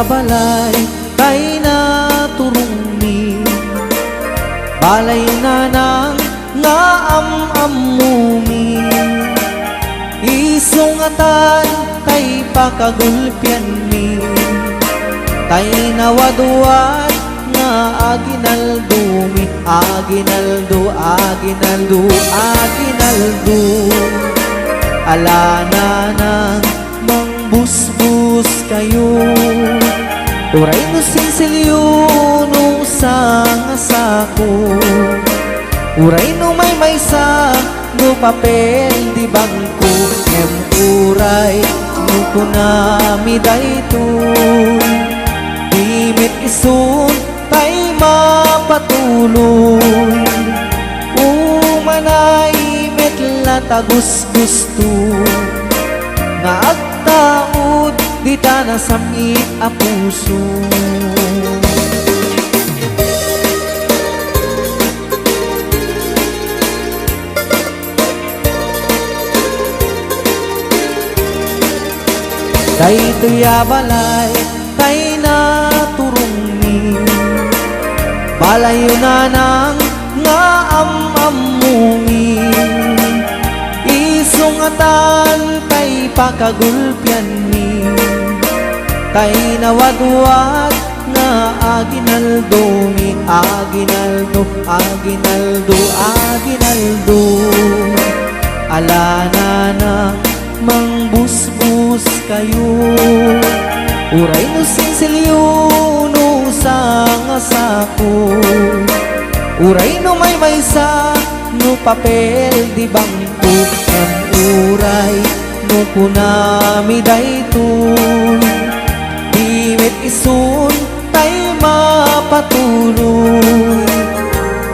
balay kay naturungni balay na nang nga amumi isungatan kay pakagulpian mi tay nawaduan nga aginaldumi aginaldo alana nang mangbusbus kayo uray no sinsilyo no sangasako uray no may sa no papel di bangko uray no kunami daytoy dimit isun tay mapatuloy umanay metla tagus gusto nga agtaod di ta nasamit a puso daytoy balay kay naturungni balayo na nang nga amumi isungatan kay pakagulpian mi tay nawadwat nga aginaldumi aginaldo alana na mangbusbus kayo uray no sinsilyo no sangasako uray no may sa no papel di bangko uray no kunami daytoy dimit isun tay mapatuloy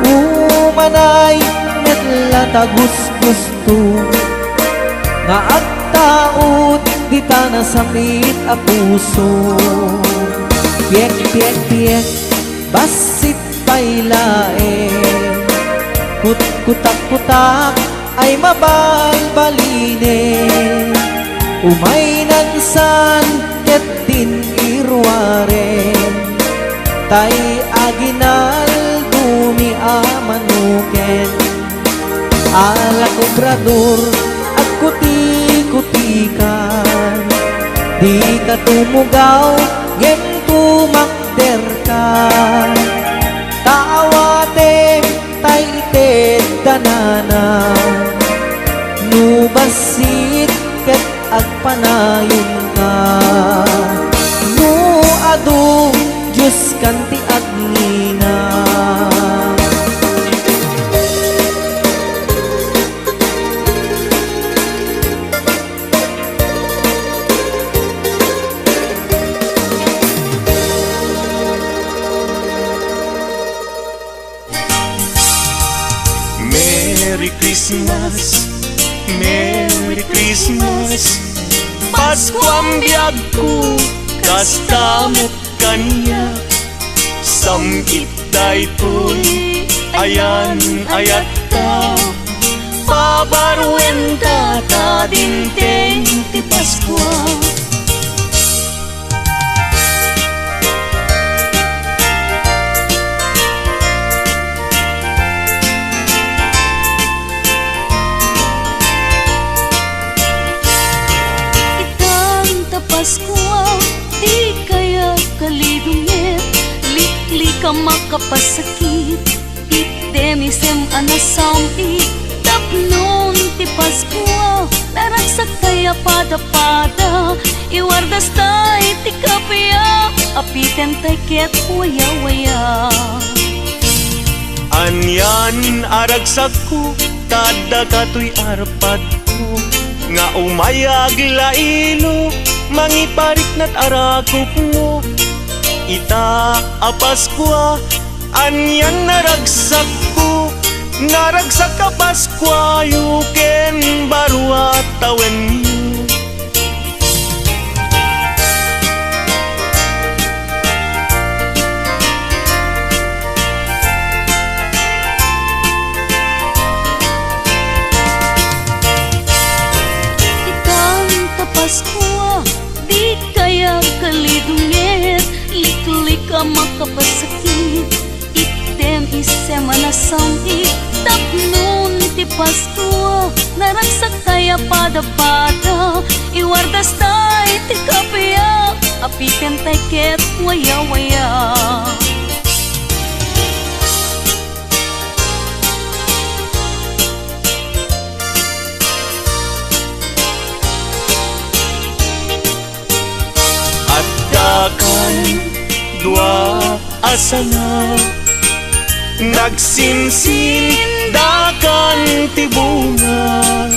umanay metla tagus gusto nga agtaod di ta nasamit a puso piek basit pailaen kutak ay mabalbaline umay nansan ket din irwaren tay aginal dumi amanuken ala obrador at kuti-kutikan di ka tumugaw ngem tumakder ka taawatem tay ited danana nubasit ket agpanayon ka nu adu Diyos kanti agnina Merry Christmas Paskua ang biyag ko kastamot kaniya samgit daytoy ayan ayat ta pabaruen ta dinteng ti Paskua Paskua, di kaya kalidungit Likli ka makapasakit Itemisem anasampi Tapnon ti Paskua Naragsak kaya pada-pada Iwardas tay ti kapya Apiten tay ket waya-waya Anyan aragsak ko Tada kato'y arpad ko Nga umayag lailo mangiparik na't arakop mo ita a Paskua anyan naragsak ko naragsak ka Paskua yuken baru at tawen mo itang ta Paskua di kaya kalidungit makapasakit. Item isem anasam itapnon ti Paskua. Naragsak kaya pada-pada, iwardas tay ti kapya. Apiken tay ket waya-waya. Dakan dua asana nagsinsin dakan ti bunga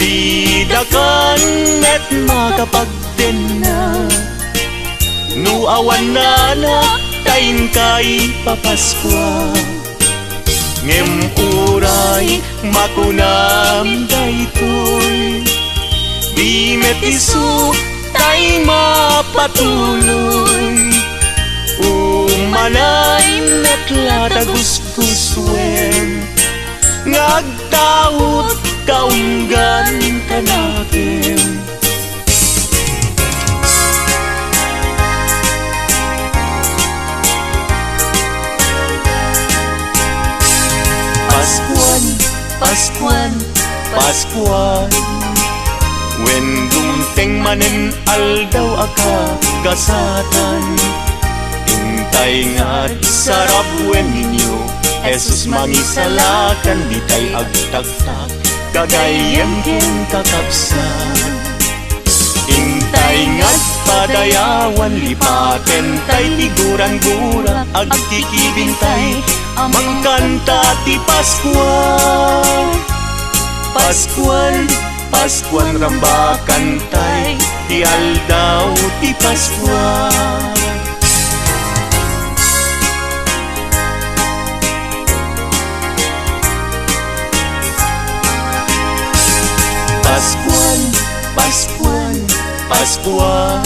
bidakan net makapagdena nu awan na tayin kay papaskwa ngem uray makunam daytoy di met isu tay mapatuloy umanay metla gustuswen ngagtawot kaunggan kanakin Paskuan, Paskuan, Paskuan when dumteng manen aldaw gasatan intay nga sarap when ninyo Jesus mangisalakan di tay agtaktak kagayam ken kakabsat intay nga padayawan lipaten tay tiguran-gura agkikibintay mangkanta ti Paskua Paskuan Paskuan rambakan tay ti aldaw ti Paskua Paskuan, Paskuan, Paskuan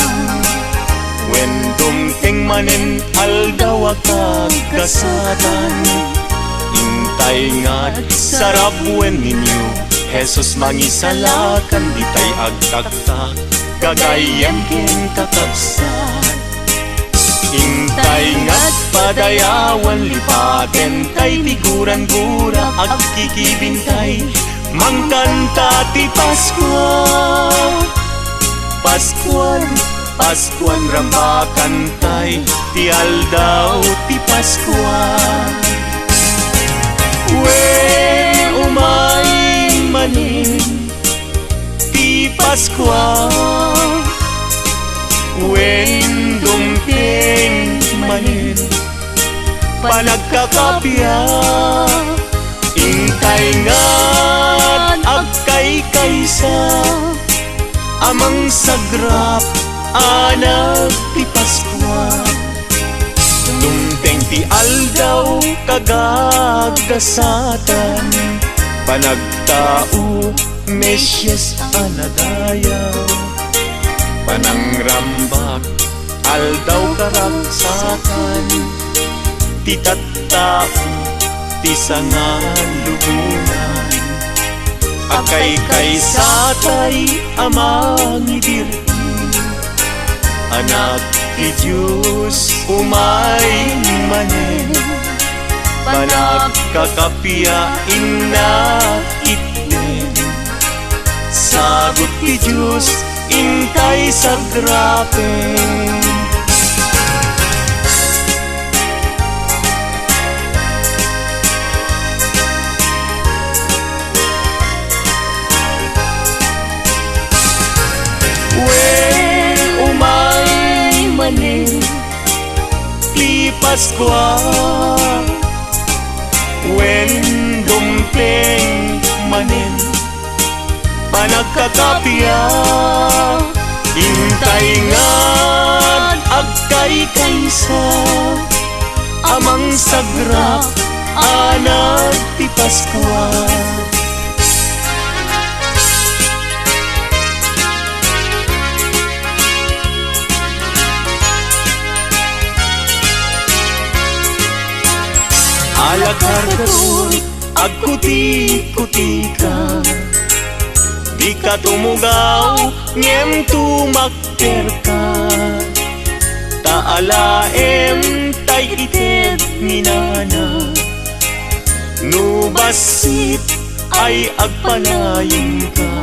when dumteng manen aldaw gasatan intay nga sarap when ninyo Jesus mangisalakan di tay agtaktak kagayam ken kakabsat intay nga't padayawan lipaten tay tiguran-gura agkikibintay mangkanta ti Paskua Paskuan, Paskuan rambakan tay ti aldaw ti Paskua when umay manin ti Paskua when dumteng manin panagkakapya intay nga't agkay kaysa amang sagrap anak ti Paskua dumteng ti aldaw kagagasatan panagtao Mesyas anadayaw panangrambak aldaw karagsakan ti tattao ti sangan lubunan akay kaysatay amang ibirti anak ti Diyos umay manen panagkakapya inna itnen sagot ti Diyos intay sagrapen when umay manen ti Paskua when dumteng manen panagkakapya intay nga't agkay kaysa amang sagrap anak ti Paskua alakar-kar agkuti-kuti ka di ka tumugaw ngem tumakter ka taalaem tay ited minana. No basit ay agpanayon ka,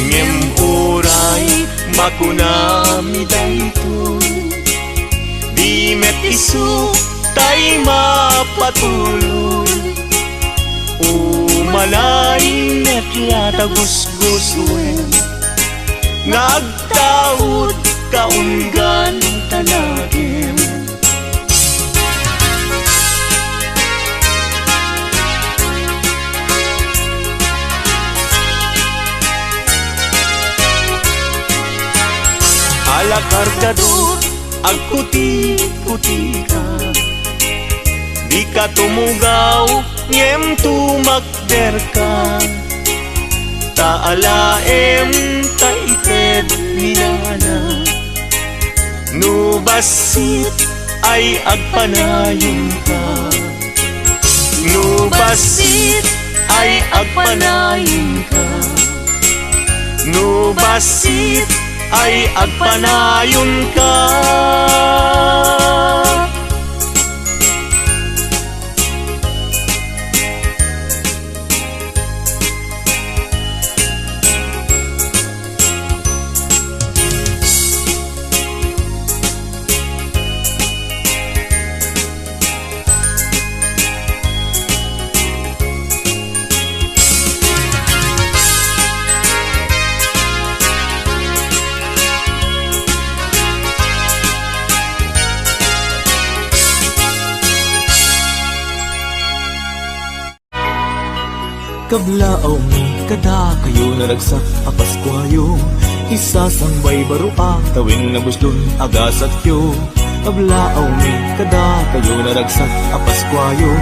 ngem oray makunami daytoy. Di met isu tay mapatuloy, umalain met latagusgusuin, nagtaud kaunggan tanagin. Ala kargador agputi-puti ka, di ka tumugaw ngem tumakder ka. Taalaem taited minana, no basit ay agpanayon ka, no basit ay agpanayon ka, no basit ay agpanayon ka. Kablaaw mi kada kayo naragsak a Paskwayo, isasangbay barua tawin na buslon agasat yo. Kablaaw mi kada kayo naragsak a Paskwayo,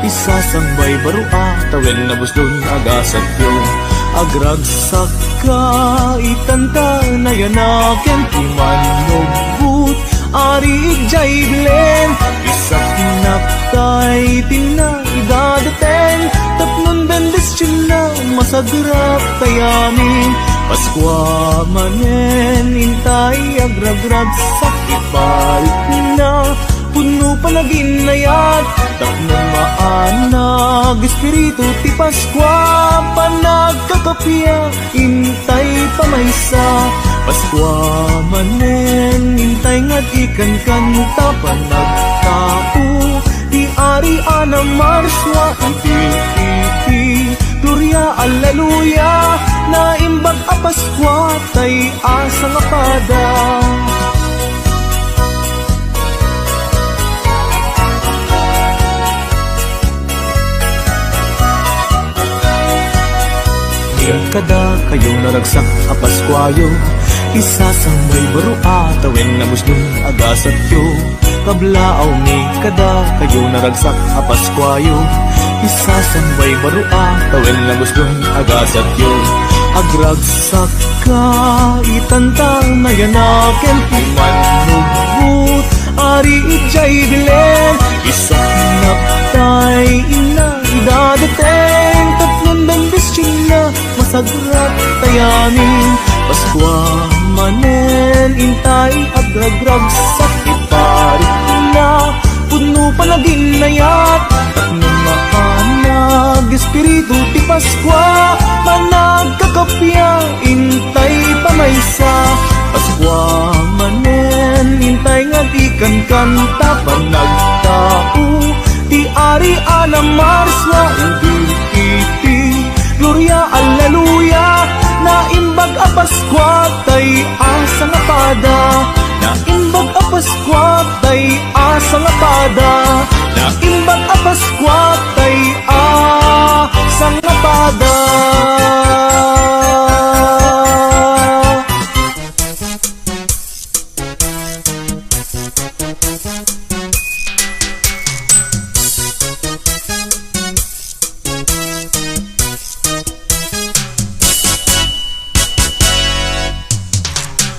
isasangbay barua tawin na buslon agasat yo. Agragsak ka itanta na yanaken iman nogbut ari jay bilen, isak naktay tinaidadaten tapnon bendes china masagrap tayamin. Paskwa manen intay agragrag sakit balik na puno panaginayat tapnon maanag espiritu ti Paskwa panagkakapia intay pamaysa. Paskwa manen intay ngad ikan kanta panagtao di ari ana marswa anti gloria alleluia na imbag a Paskwa tay asa nga pada. Kada kayo naragsak a Paskwayo, isasangbay barua tawin na muslon agasat yo. Kablaaw mi kada kayo naragsak a Paskwayo, isasangbay barua tawin na muslon agasat yo. Agragsak ka itantang na yanaken iman nugbut ari ijay bilen, isak naktay ina idadaten tatlon bendes china masagrat tayamin. Paskwa manen intay agragrag sakit parit na puno panaginayat tapnon maanag espiritu ti Paskwa managkakapya intay pamaysa. Paskwa manen intay nga di kan kanta panagtao ti ari ana marswa iti gloria alleluia na imbag a Paskwa tay asa nga pada, na imbag a Paskwa tay asa nga pada, na imbag a Paskwa tay asa nga pada.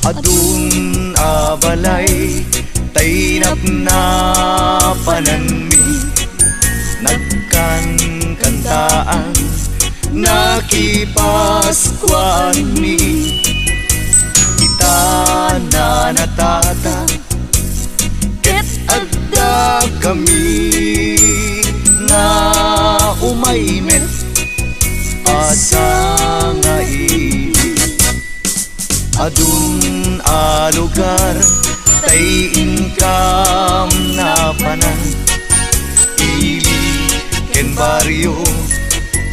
Adun abalay tainap na pananmi, nagkankantaan nakipaskuan mi. Kita na natata ket kami nga umaymet asa nga adun a lugar tay income na panan ili ken baryo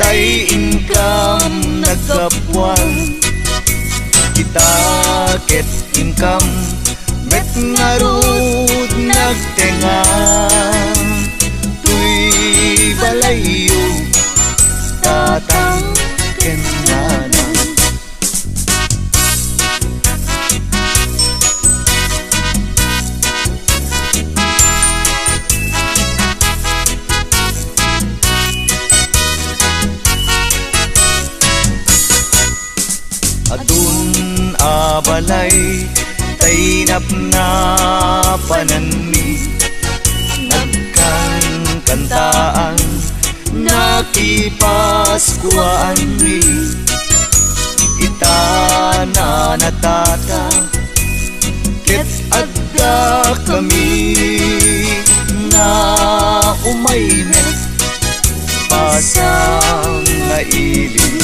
tay income nagkapuan kita ket income met ngarud nagtenga tuy balayo tatang ken nanang adun abalay tainap na pananmi nagkan kantaan nakipaskuan mi itana natata ket adda kami na umaymet pasang nga ili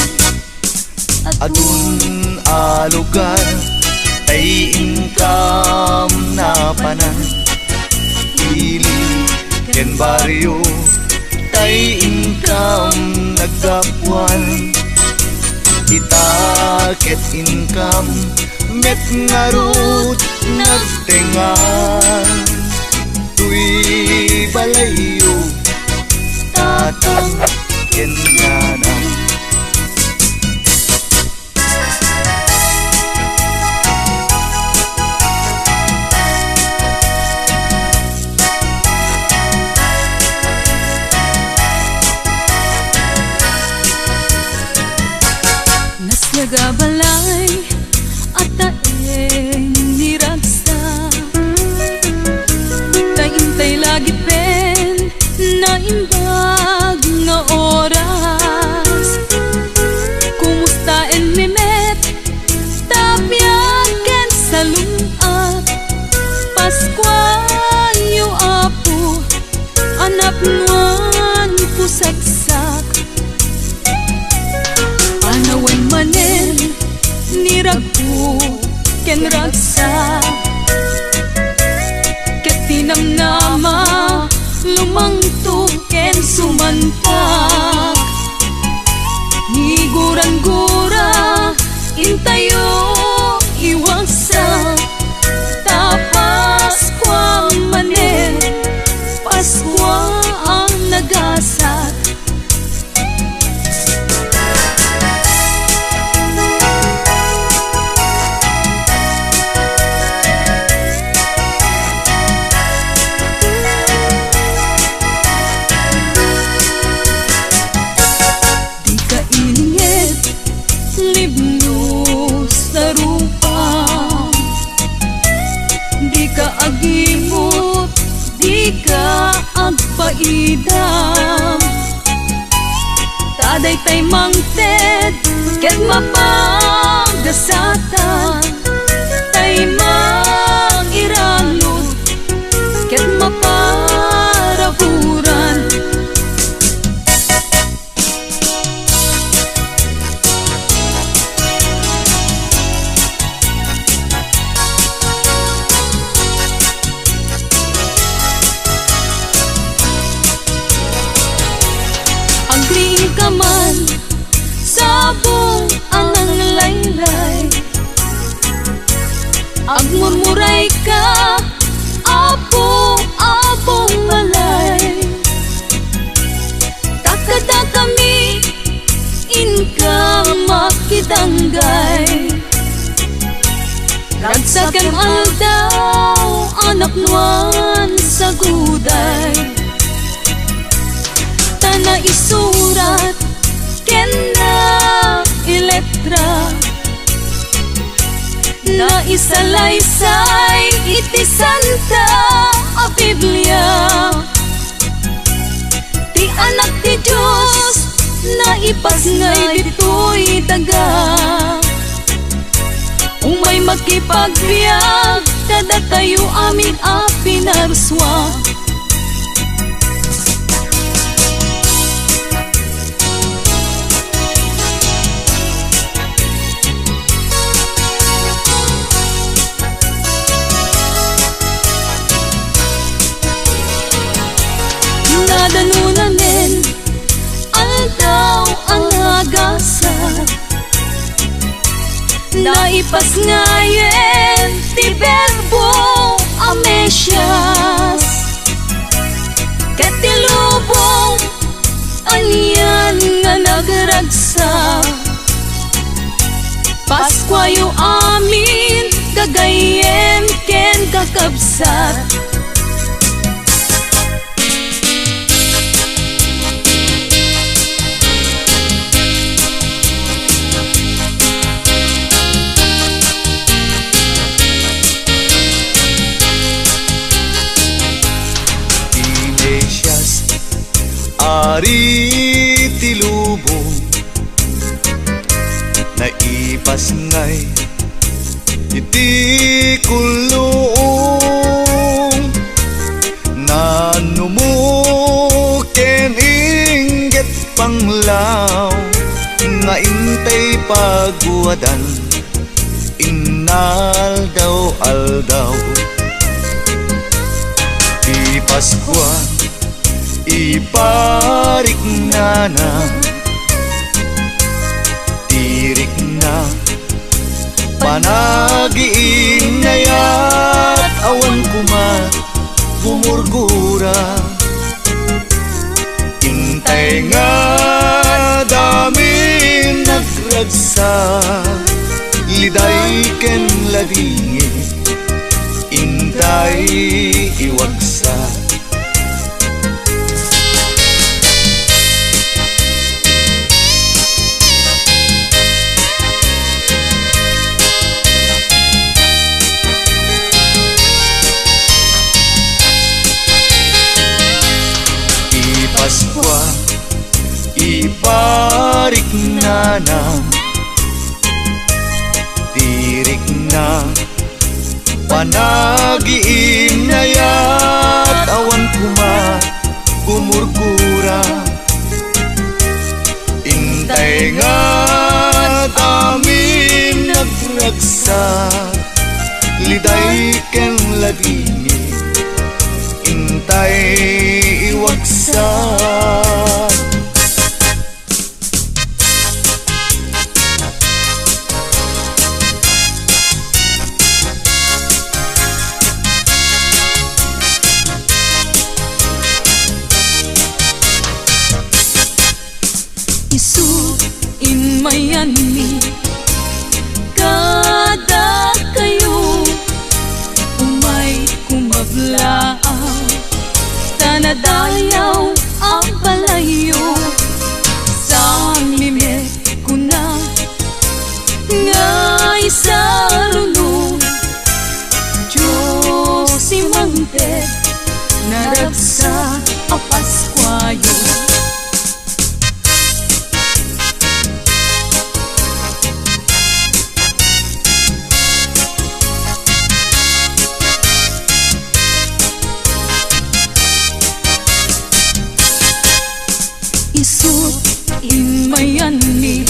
adun a lugar tay income na panan ili ken baryo tay income nagkapuan kita ket income met ngarut nagtengan tuy balayo tatang ken nanang nagabalay at taeng niragsa taintay lagi pen na imbag nga oras kumusta en mimet tapyaken sa lunat Paskua yu apo anak nuan pusaksak anawen manen niragpo ken ragsa ket tinamnama lumangtog ken sumantak higuran-gura intayo iwagsa ta Paskua manen Paskua ang nagasat agimot di ka agpaidam taday tay mangted ket mapagasatan tay mangiranot ket maparaburan kaman sabong anang laylay agmurmuray ka abong malay takada kami inka makidanggay ragsagan aldaw anak nuan sa guday na isurat ken na iletra na isalaysay iti santa a Biblia ti anak ti Diyos na ipasngay dito'y daga umay magkipagbiag kada tayo amin a pinarswa naipasngayen ti Verbo Amesias ket ti lubong anyan nga nagragsa. Paskua yu amin gagayem ken kakabsat. Ari ti lubong naipasngay iti kulong nanumo ken inggit panglaw nga intay pagwadan inaldaw-aldaw ti Paskua iparik na tirik na panagiin na yat awan kumat gumurgura intay nga dami nagragsa liday ken ladingi intay iwagsa. Paskua iparik na tirik na panagiin na yat awan kumurkura intay nga dami nagragsa liday ken ladingi intay iwagsak. Isuin mayani kada kayo umay kumablaaw tanadayaw ang palayo sa mimit ko na ngay sa rulo Diyos imante naragsa a Paskwayo. Isuin mayani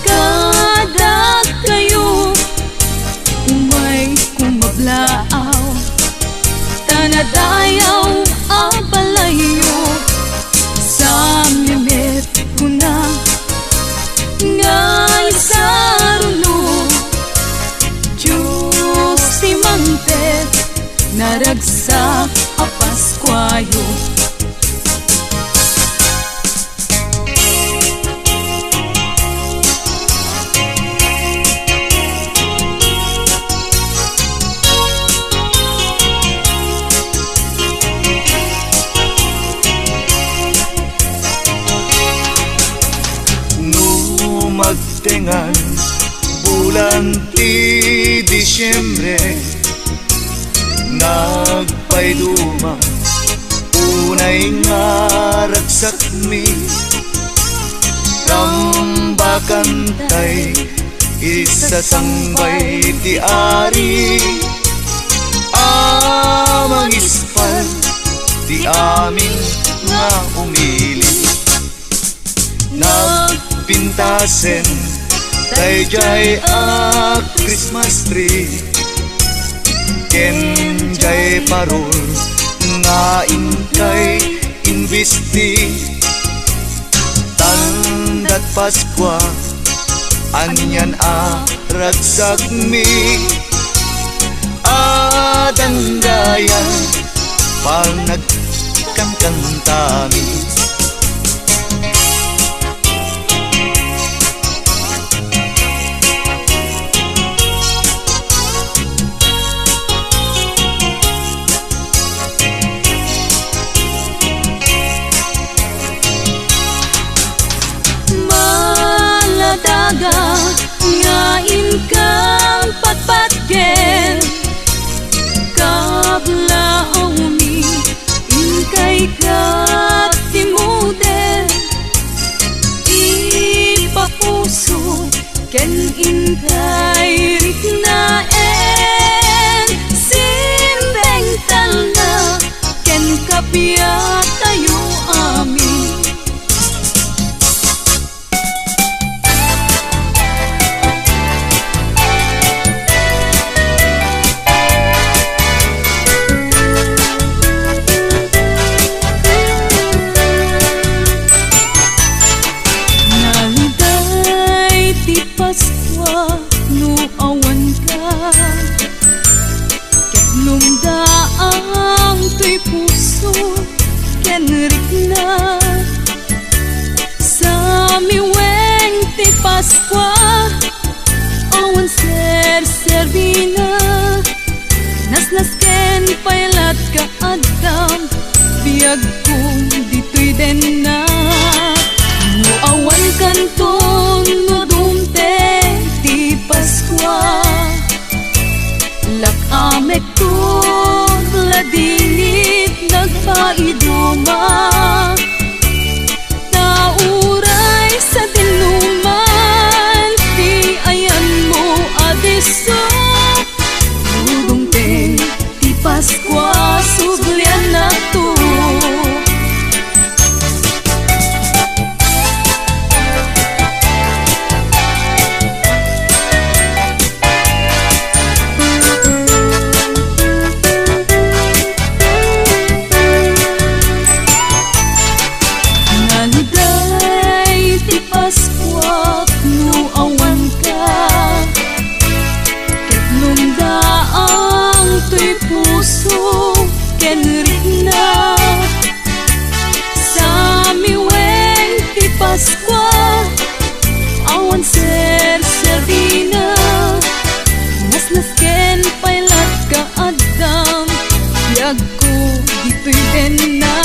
kada kayo umay kumablaaw tanadayaw ang palayo sa mimit ko na ngay sa rulo Diyos imante naragsa a Paskwayo. Magtengan bulan ti Disyembre nagpayduma unay nga ragsak mi tambakan tay isasangbay ti ari amang ispal ti amin nga umili pintasen dayjay a Christmas tree ken jay parol nga inkay invisti tandat Paskua Anyan ragsakmi adandaya panagkangkantami. Maladaga ngain kang patpatgen Kablaaw mi inkay katimuder ipapuso ken inkay riknaen simbeng talna ken kapiat tayo amin. Paskua no awan ka ket lumdaang to'y puso ken rikna sa miweng ti Paskua awan ser-servina nasnas ken paylat ka adam biyag ko dito'y denna no awan kanton no ti Paskua lakamek ko ladingit nagpaiduma nauray sa dinuman ti ayan mo adeso dudungte ti Paskua suglian na to. Paskua no awan ka ket lumdaang to'y puso ken rikna sa miweng ti Paskua awan ser-servina nasnas ken paylat ka adam biyag ko dito'y denna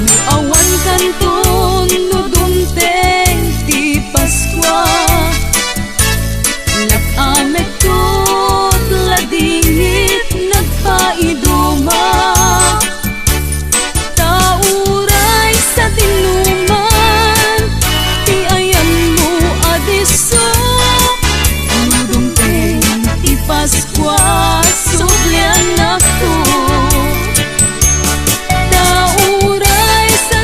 no awan kanton no dumteng ti Paskua lakamek ko't ladingit nagpaiduma tauray sa dinuman ti ayan mo adeso dudungteng ti Paskua suglian ako tauray sa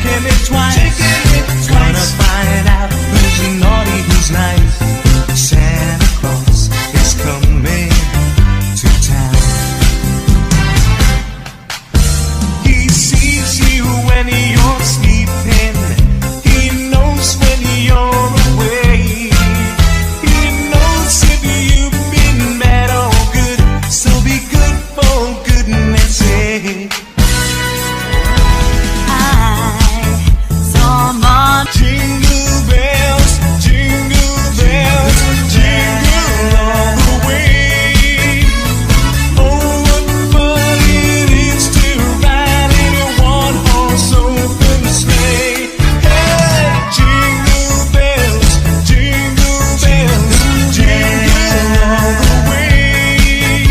checking it twice. Gonna find out who's naughty, who's nice. Santa Claus is coming to town. He sees you when you're sleeping. He knows when you're away. He knows if you've been bad or good. So be good for goodness sake. Jingle bells, jingle bells, jingle all the way. Oh, what fun it is to ride in a one-horse open sleigh. Hey, jingle bells, jingle bells, jingle all the way.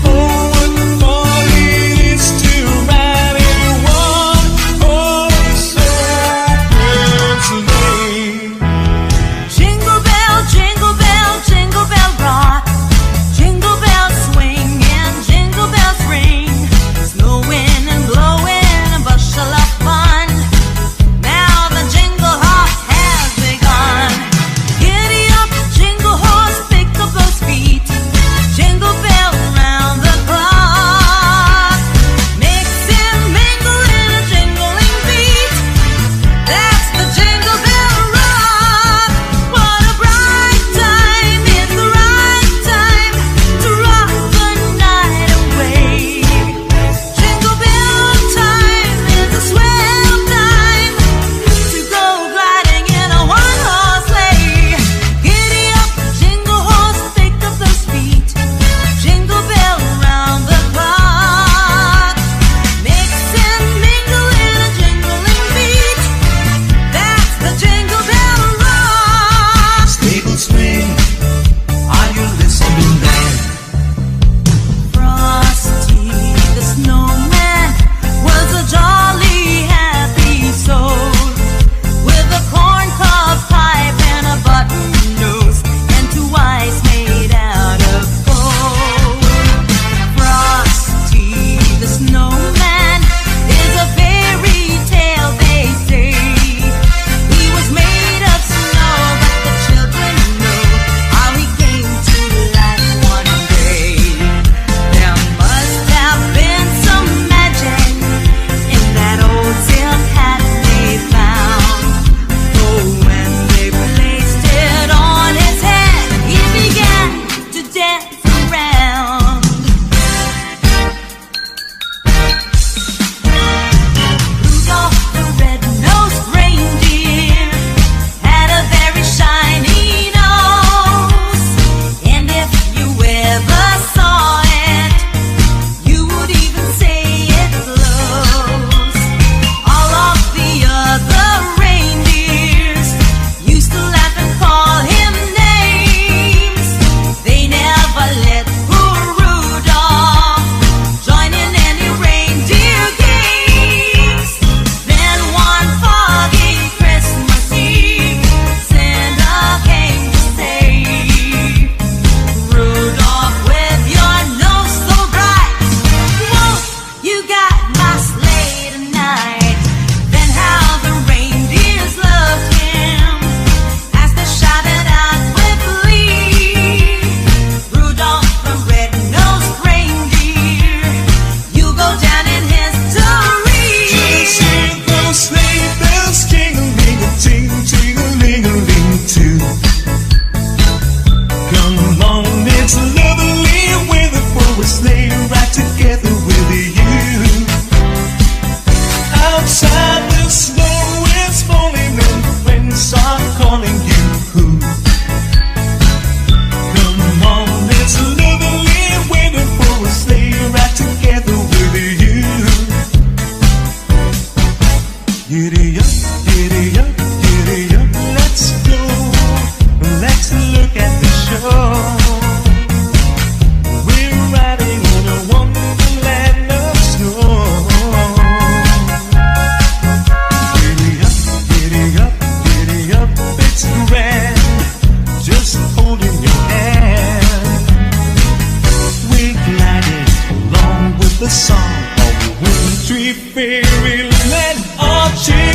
Oh, what fun it is to ride in a one-horse open sleigh. Jingle bell, jingle bell, jingle bell rock. Jingle bells swing and jingle bells ring. Snowing and blowing a bushel of fun. Now the jingle hop has begun. Giddy up, jingle horse, pick up those feet. Jingle bell round the clock. Mix and mingle in a jingling beat. That's the jingle bell rock. What a bright time, it's the right time to rock the night away. Jingle bell time is a swell time to go gliding in a one-horse sleigh. Giddy up, jingle horse, pick up those feet. Jingle bell round the clock. Mix and mingle in a jingling beat. That's the jingle bell rock. Stable swing, are you listening there? Frosty the snowman was a jolly, happy soul with a corncob pipe and a button nose and two eyes made out of gold. Frosty the snowman is a fairy tale, they say. He was made of snow, but the children know how he came to life one day. There must have been some magic in that old silk hat they found. Oh, when they placed it on his head, he began to dance around. Rudolph the red-nosed reindeer had a very shiny nose, and if you ever saw it, you would even say it glows. All of the other reindeers used to laugh and call him names. They never let poor Rudolph join in any reindeer games. Then one foggy Christmas Eve, Santa came to say, Rudolph, with your nose so bright, won't you guide my sleigh tonight? Then how the reindeers loved him as they shouted out with glee, Rudolph the red-nosed reindeer, you'll go down in history. Just hear those sleigh bells jingling-a-ting, jingling-a-ling too. Come on, it's lovely weather for a sleigh ride together with you. Outside the snow is falling and friends are calling you. Come on, it's lovely weather for a sleigh ride together with you. Giddy up, giddy up, giddy up, let's go. Let's look at the show. We're riding on a wonderland of snow. Giddy up, giddy up, giddy up, it's grand. Just holding your hand. We're gliding along with the song of wintry fairyland. Our children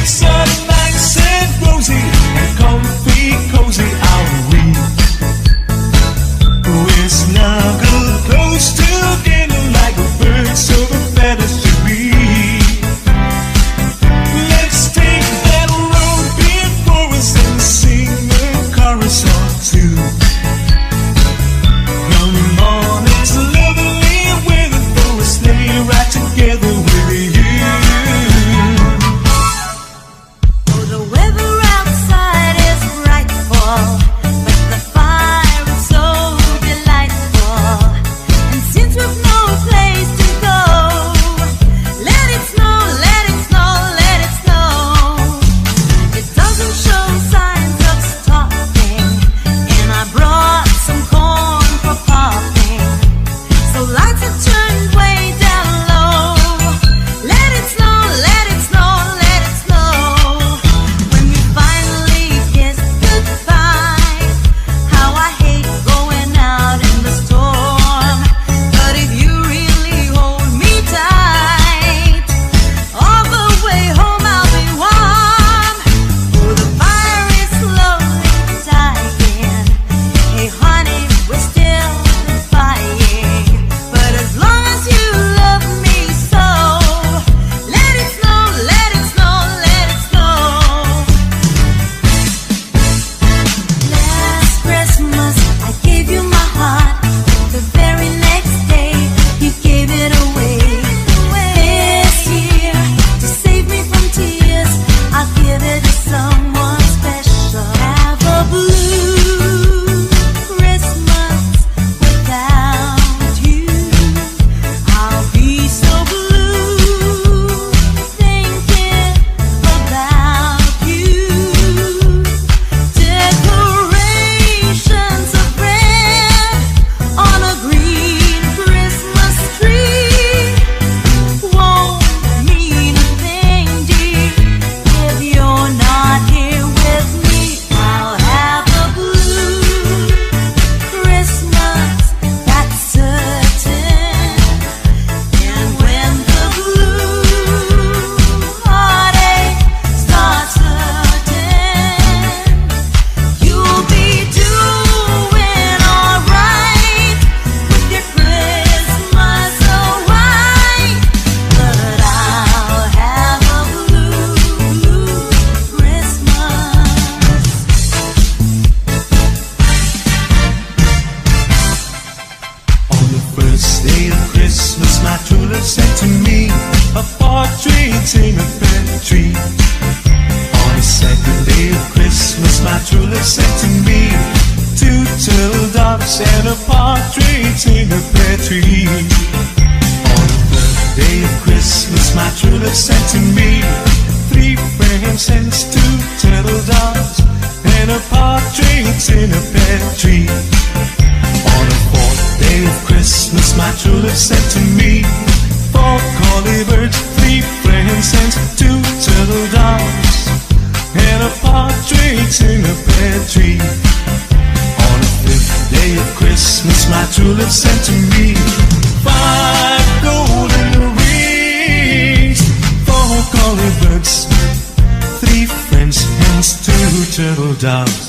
Christmas my true love sent to me. Two turtle doves and a partridge in a pear tree. On the day of Christmas my true love sent to me. Three frankincense, two turtle doves and a partridge in a pear tree. On the fourth day of Christmas my true love sent to me. Four collie birds, three frankincense, two turtle doves and a partridge in a pear tree. On the fifth day of Christmas my true love sent to me. Five golden rings, four collie birds, three French hens, two turtle doves.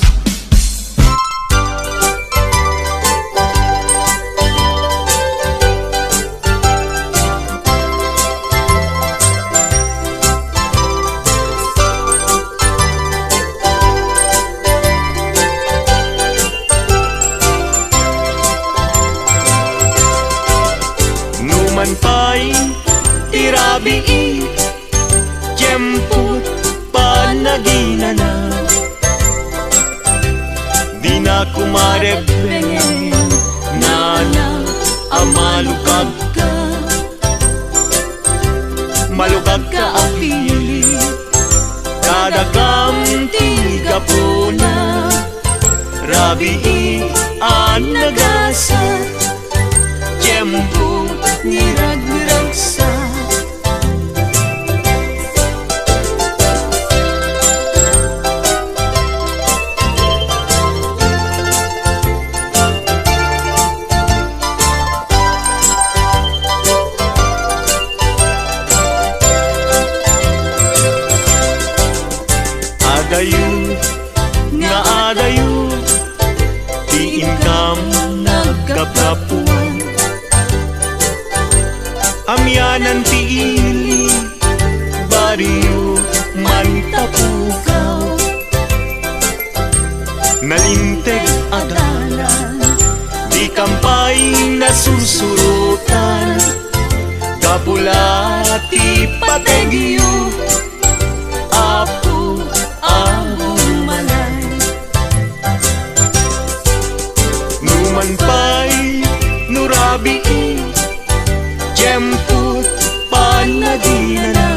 Numan pa'y tirabii, tiyemput panagina na. Di na kumarebengin, nana, amalukag ka. Malukag ka apili, kadagam tiga po na. Rabii ang nagasat, tiyempo nirag-ragsa. Adayu, nga adayu, di income nagkaprapuan. Amyanan tiili, bariyo mantapukaw. Nalinteg adalan, di kampay nasusurutan. Kapulati pategyo, apo ang malay. Numan pa'y nurabii, tiyemput panagina na.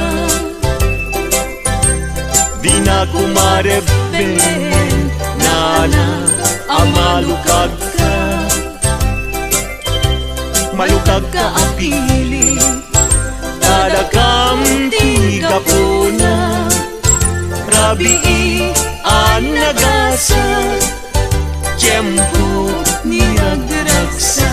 Di na kumarebengin, nana, amalukag ka. Malukag ka apili, kadagam tiga po na. Rabii ang nagasat, tiyempo nirag-ragsa.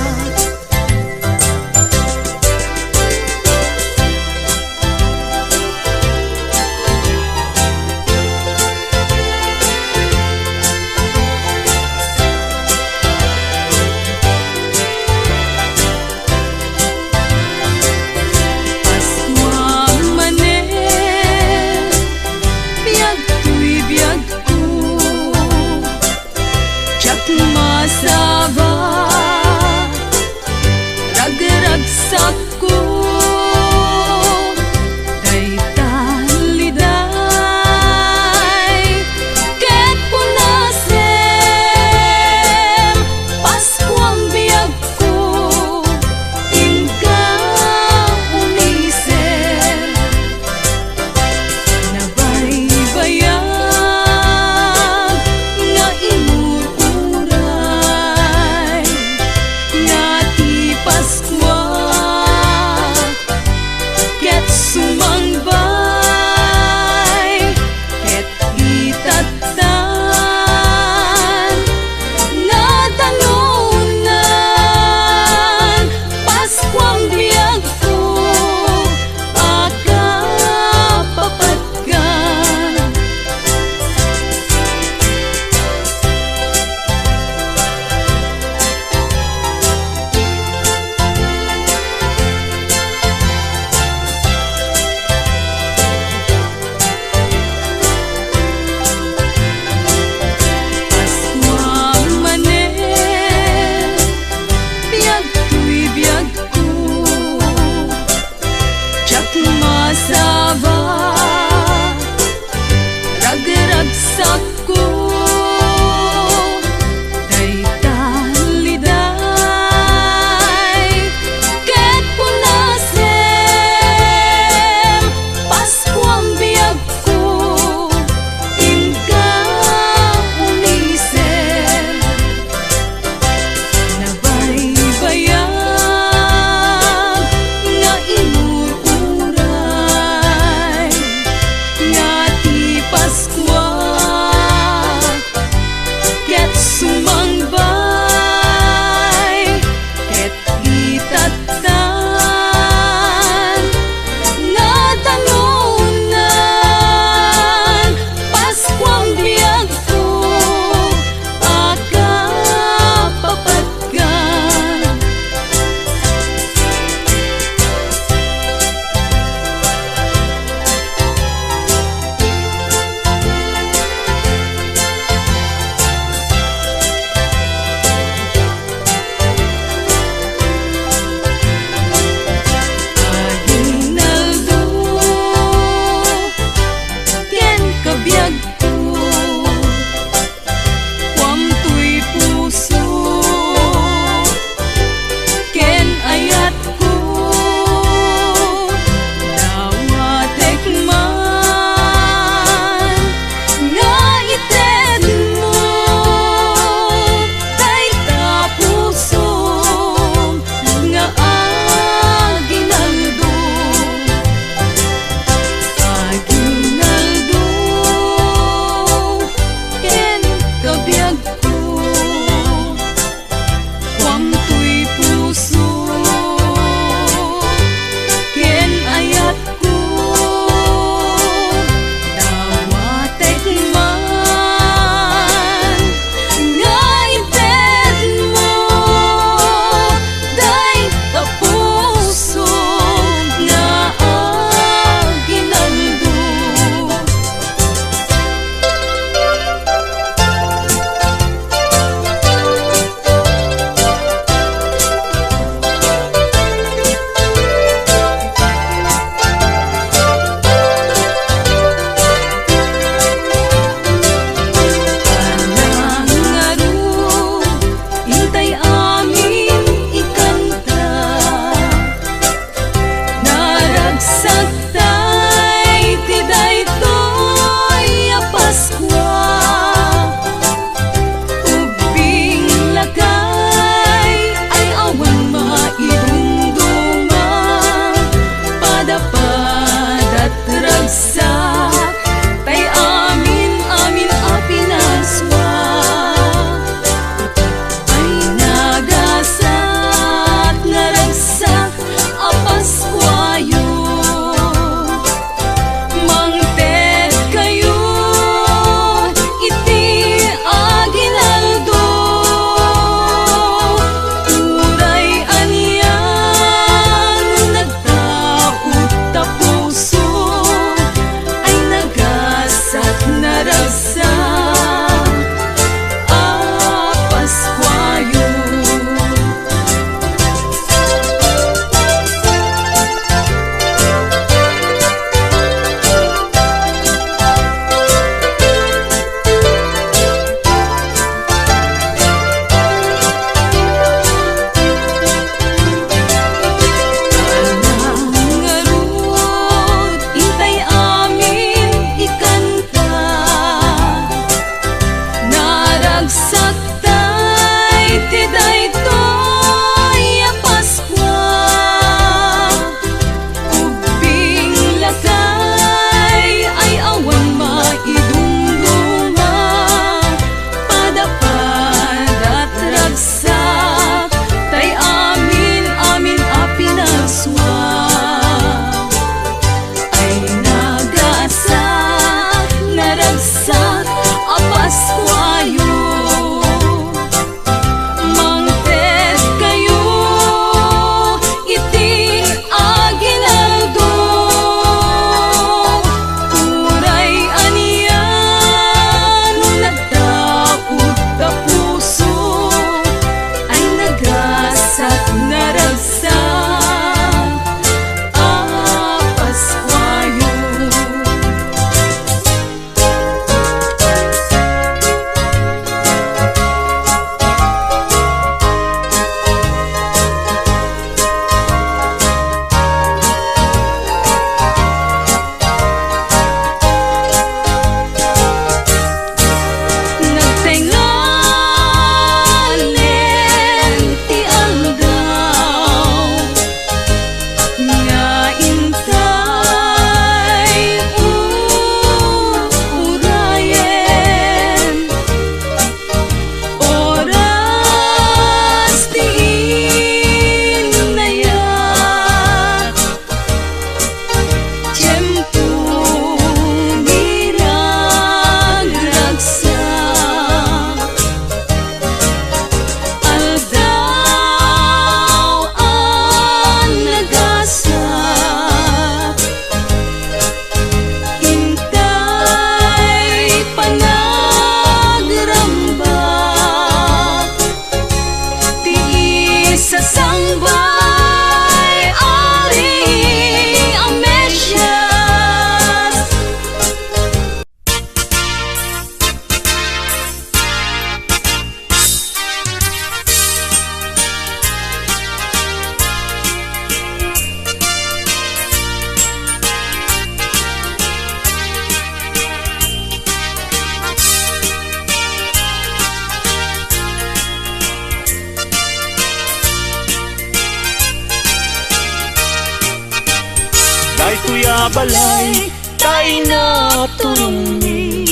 balay tay na turumi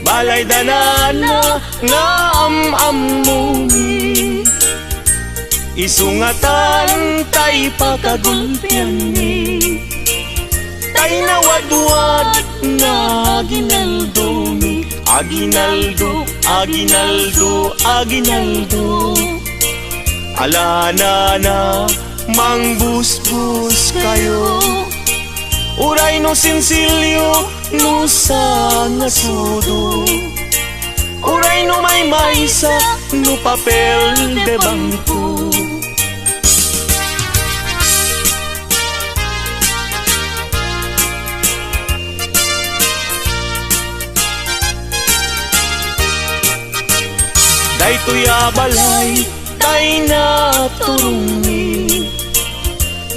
balay danana nga am-amumi isungatan tay pakagulpian mi tay nawadwad na aginaldumi aginaldo aginaldo aginaldo alana na mangbusbus kayo uray no sinsilyo no sa ngasudo uray no may maysa no papel de bangko daytoy balay tay na turumi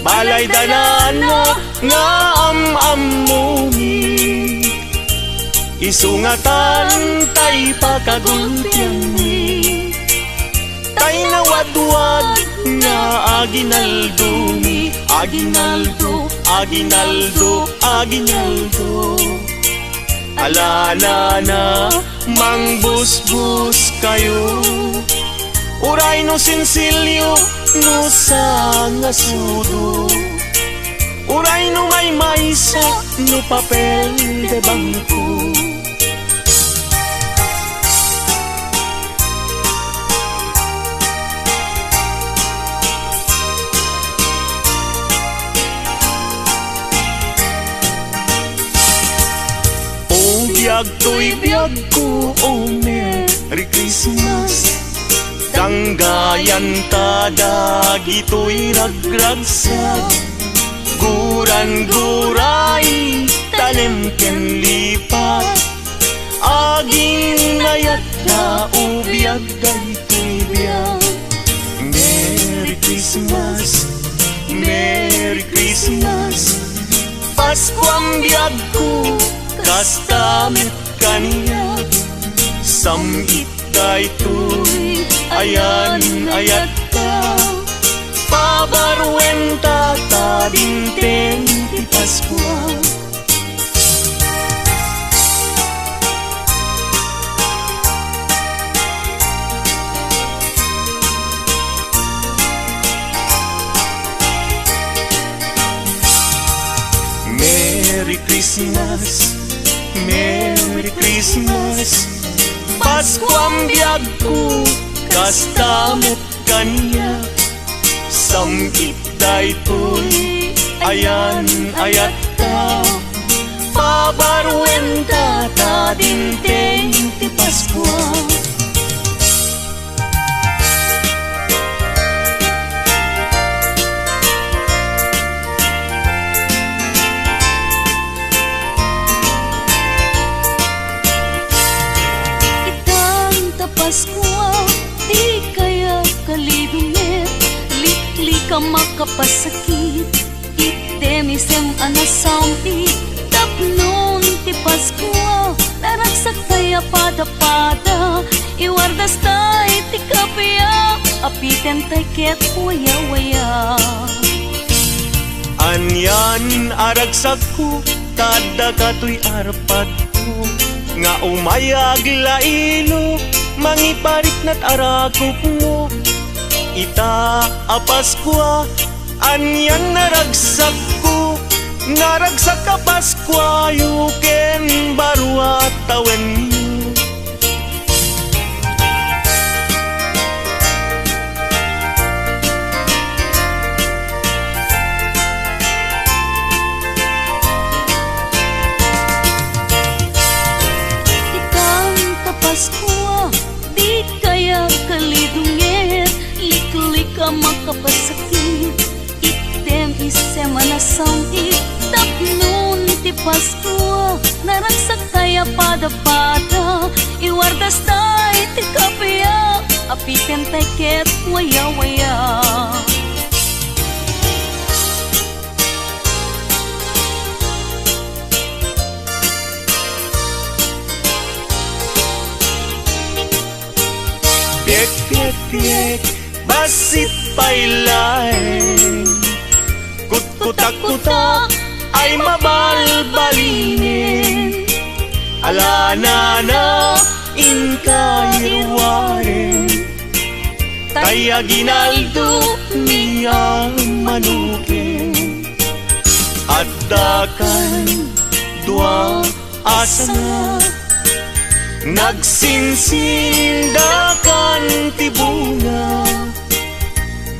balay danana nga am-amumi isungatan tay pakagulpian mi tay nawadwad na aginaldumi aginaldo aginaldo aginaldo alana na mangbusbus kayo uray no sinsilyo no sa ngasudo uray no may maysa no papel de bangko o biyag to'y biyag ko o Merry Christmas Tanggayan tada gito'y ragragsa Guran-guray tanem ken lipat Aging nayat na ubiyag daytoy biyag Merry Christmas, Merry Christmas Paskuang biyag ko kastamit kaniya Samit daytoy ayan ayat ka pabarwenta ta dinteng ti Paskua Merry Christmas, Merry Christmas Paskuang biyag ko kastamit kaniya Samit daytoy ayan ayat ta pabarwenta ta dinteng ti Paskua Paskua, di kaya kalibingit Likli ka makapasakit Itemisem anasampi Tapnon ti Paskua Naragsak kaya pada-pada Iwardas tay ti kapya Apiten tay ket waya-waya Anyan aragsak ko Tada kato'y arpad ko Nga umayag lailo Mangiparik na't arakop mo Ita a Paskua Anyan naragsak ko Naragsak ka Paskua Yuken barwa tawen mo Itang ta Paskua Di kaya kalidungit Likli ka makapasakit Item isem anasangit Tapnon ti Paskua Naragsak kaya pada-pada Iwardas tay ti kapya Apiten tay ket waya-waya Piek-piek-piek, basit pailay Kut-kutak-kutak, tay mabalbalinin. Alana na inkayirwaren, tay aginaldo niya manukin. At dakan dua asana, nagsinsindakan tibunga,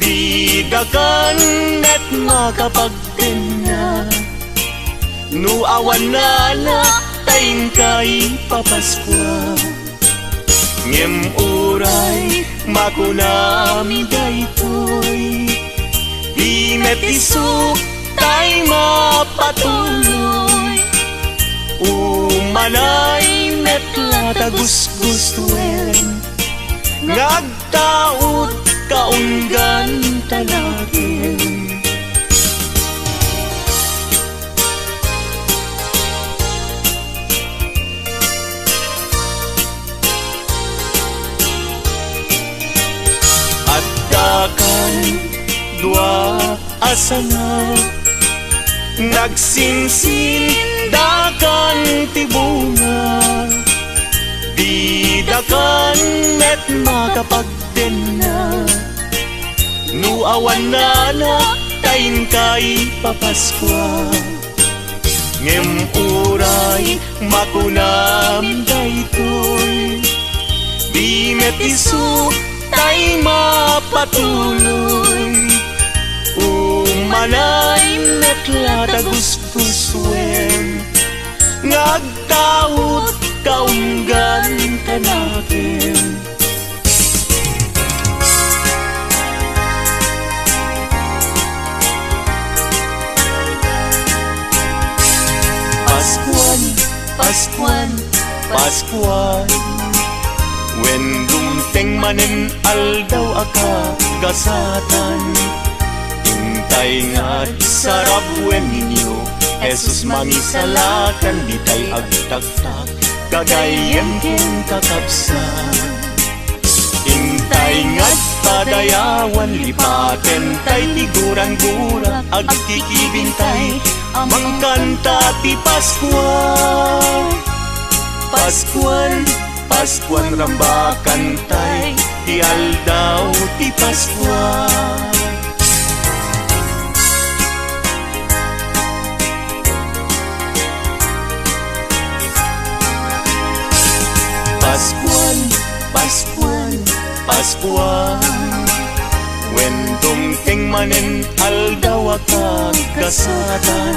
bidakan net makapagtena. Nuawan na taing kay Paskua, ngem uray makunami daytoy, di metisuk tay mapatuloy. Umanay met latagusgustuen, ngagtaot kaunggan talagin. At dakan dua asana, nagsinsindakan tibunga, bidakan met makapagtena. Nuawan na tayin kay Paskua, ngem uray makunam daytoy, di metisu tay mapatuloy. Umanay met latagusgusuen, ngagtaot kaunggan kanakin. Paskuan, Paskuan, Paskuan, when dumteng manen aldaw akagasatan, intay nga't sarap wen ninyo, Jesus mangisalakan, di tay agtagtag, gagayem ken kakabsat. Intay nga't padayawan, lipaten tay tiguran-gura, agkikibintay, amang kanta ti Paskua. Paskuan, Paskuan rambakan tay, ti aldaw ti Paskua. Paskuan, Paskuan, Paskuan, when dumteng manen aldaw akagasatan,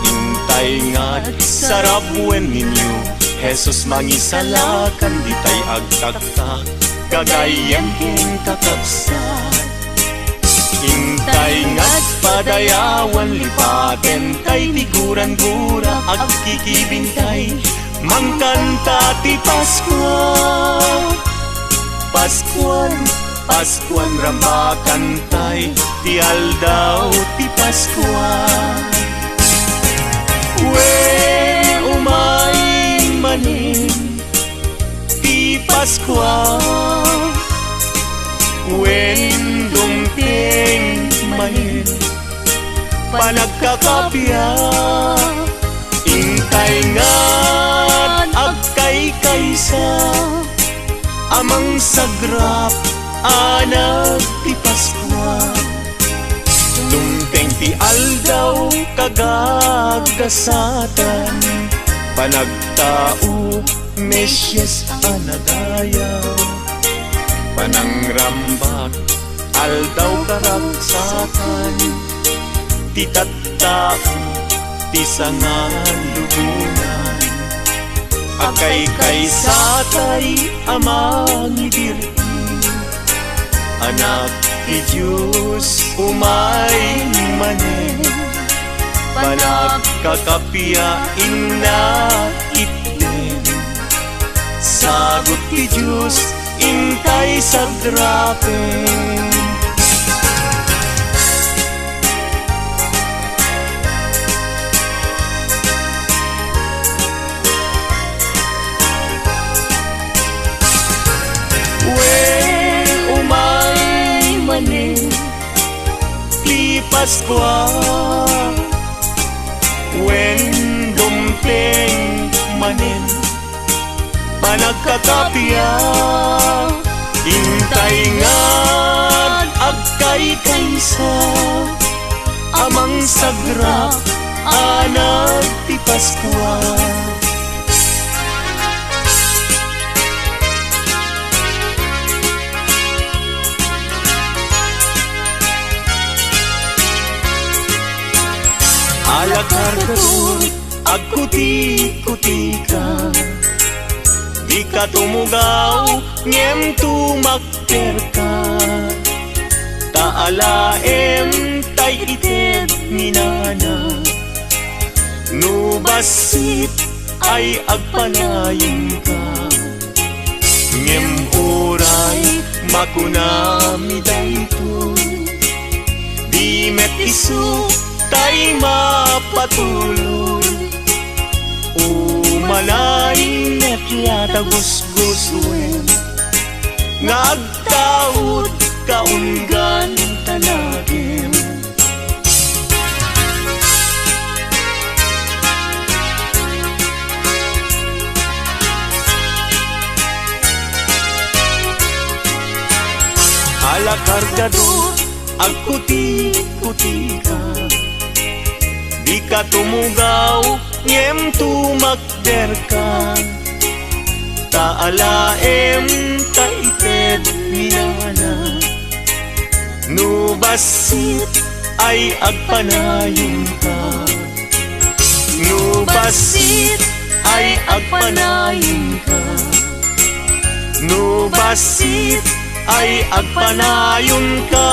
intay nga't sarap wen ninyo, Jesus mangisalakan, di tay agtagtag, gagayem ken kakabsat. Intay nga't padayawan, lipaten tay tiguran-gura, agkikibintay, mangkanta ti Paskua. Paskuan, Paskuan rambakan tay, ti aldaw ti Paskua. Wen umay manin ti Paskua, wen dumteng manin panagkakapya, intay nga't agkay kaysa, amang sagrap anak ti Paskua. Dumteng ti aldaw kagagasatan, panagtao Mesyes anagayaw, panangrambak aldaw karagsatan, ti tattao ti sangalubunan, akay kaysatay amang ibirti, anak ti Diyos umay manen, panagkakapiyain na itnen, sagot ti Diyos intay sagrapen. Paskua, When dumteng manen panagkakapya, intay ngad agkay kaysa amang sagra anak ti Paskua. Alakar kadut agkuti-kuti ka, di ka tumugaw ngem tumakter ka. Taalaem tay ited minana, nubasit ay agpanayon ka. Ngem oray makunami daytoy, di met isu tay mapatuloy. Umalay net yata gusgusuin, nga agtaod kaunggan tanagin. Alakar kadut agkuti-kuti ka, di ka tumugaw ngem tumakder ka. Taalaem taited minana, nubasit ay agpanayon ka. Nubasit ay agpanayon ka. Nubasit ay agpanayon ka.